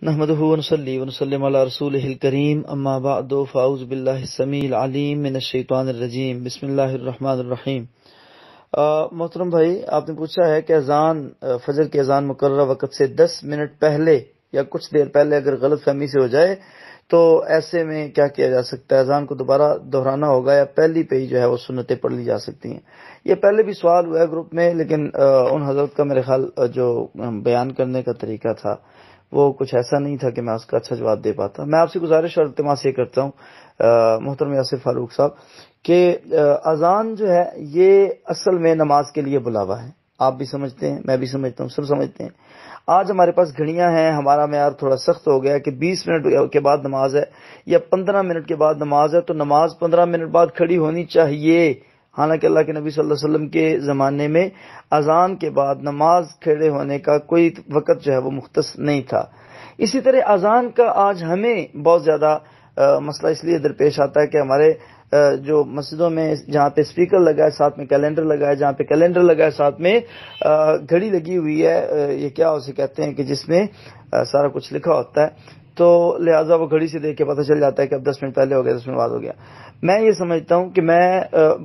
نحمده ونصلي ونسلم على رسوله الكريم اما بعد فاعوذ بالله السميع العليم من الشیطان الرجیم بسم اللہ الرحمن الرحیم۔ محترم بھائی، آپ نے پوچھا ہے کہ اذان فجر کی اذان مقررہ وقت سے 10 منٹ پہلے یا کچھ دیر پہلے اگر غلط فہمی سے ہو جائے تو ایسے میں کیا کیا جا سکتا ہے؟ اذان کو دوبارہ دہرانا ہوگا یا پہلی پہ ہی جو ہے وہ سنتیں پڑھ لی جا سکتی ہیں؟ یہ پہلے بھی سوال ہوا ہے گروپ میں، لیکن ان حضرت کا میرے خیال جو بیان کرنے کا طریقہ تھا وہ کچھ ایسا نہیں تھا کہ میں اس کا اچھا جواب دے پاتا۔ میں آپ سے گزارش اور التماس یہ کرتا ہوں محترم یاسر فاروق صاحب کہ اذان جو ہے یہ اصل میں نماز کے لیے بلاوا ہے۔ آپ بھی سمجھتے ہیں، میں بھی سمجھتا ہوں، سب سمجھتے ہیں۔ آج ہمارے پاس گھڑیاں ہیں، ہمارا معیار تھوڑا سخت ہو گیا کہ 20 منٹ کے بعد نماز ہے یا 15 منٹ کے بعد نماز ہے تو نماز 15 منٹ بعد کھڑی ہونی چاہیے، حالانکہ اللہ کے نبی صلی اللہ علیہ وسلم کے زمانے میں اذان کے بعد نماز کھڑے ہونے کا کوئی وقت جو ہے وہ مختص نہیں تھا۔ اسی طرح اذان کا آج ہمیں بہت زیادہ مسئلہ اس لیے درپیش آتا ہے کہ ہمارے جو مسجدوں میں جہاں پہ اسپیکر لگا ہے ساتھ میں کیلنڈر لگا ہے، جہاں پہ کیلنڈر لگا ہے ساتھ میں گھڑی لگی ہوئی ہے، یہ کیا اسے کہتے ہیں کہ جس میں سارا کچھ لکھا ہوتا ہے، تو لہٰذا وہ گھڑی سے دیکھ کے پتہ چل جاتا ہے کہ اب 10 منٹ پہلے ہو گیا، 10 منٹ بعد ہو گیا۔ میں یہ سمجھتا ہوں کہ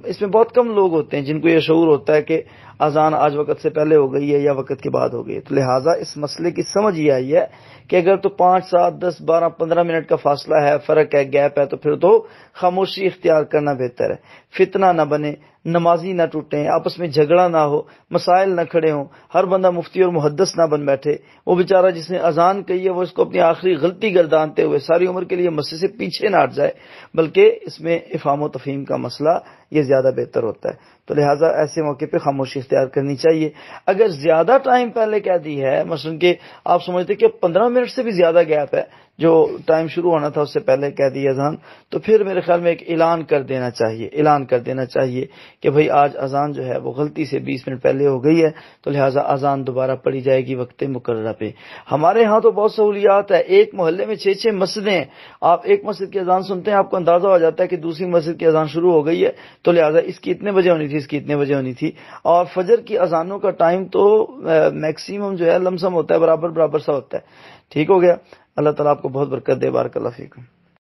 اس میں بہت کم لوگ ہوتے ہیں جن کو یہ شعور ہوتا ہے کہ اذان آج وقت سے پہلے ہو گئی ہے یا وقت کے بعد ہو گئی ہے، تو لہٰذا اس مسئلے کی سمجھ یہ آئی ہے کہ اگر تو 5، 7، 10، 12، 15 منٹ کا فاصلہ ہے، فرق ہے، گیپ ہے، تو پھر تو خاموشی اختیار کرنا بہتر ہے، فتنہ نہ بنے، نمازی نہ ٹوٹیں، آپس میں جھگڑا نہ ہو، مسائل نہ کھڑے ہوں، ہر بندہ مفتی اور محدث نہ بن بیٹھے، وہ بیچارہ جس نے اذان کہی ہے وہ اس کو اپنی آخری غلطی گردانتے ہوئے ساری عمر کے لیے مسجد سے پیچھے نہ ہٹ جائے، بلکہ اس میں افہام و تفہیم کا مسئلہ یہ زیادہ بہتر ہوتا ہے۔ تو لہٰذا ایسے موقع پہ خاموشی اختیار کرنی چاہیے۔ اگر زیادہ ٹائم پہلے کہہ دی ہے، مثلا کہ آپ سمجھتے کہ 15 منٹ سے بھی زیادہ گیپ ہے، جو ٹائم شروع ہونا تھا اس سے پہلے کہہ دی اذان، تو پھر میرے خیال میں ایک اعلان کر دینا چاہیے کہ بھئی آج اذان جو ہے وہ غلطی سے 20 منٹ پہلے ہو گئی ہے، تو لہٰذا اذان دوبارہ پڑھی جائے گی وقت مقررہ پہ۔ ہمارے ہاں تو بہت سہولیات ہے، ایک محلے میں 6 مسجدیں ہیں، آپ ایک مسجد کی اذان سنتے ہیں، آپ کو اندازہ ہو جاتا ہے کہ دوسری مسجد کی اذان شروع ہو گئی ہے، تو لہٰذا اس کی اتنے بجے ہونی تھی، اس کی اتنے بجے ہونی تھی۔ اور فجر کی اذانوں کا ٹائم تو میکسیمم جو ہے لمسم ہوتا ہے، برابر سا ہوتا ہے۔ ٹھیک ہو گیا؟ اللہ تعالیٰ آپ کو بہت برکت دے، بارک اللہ فیکم۔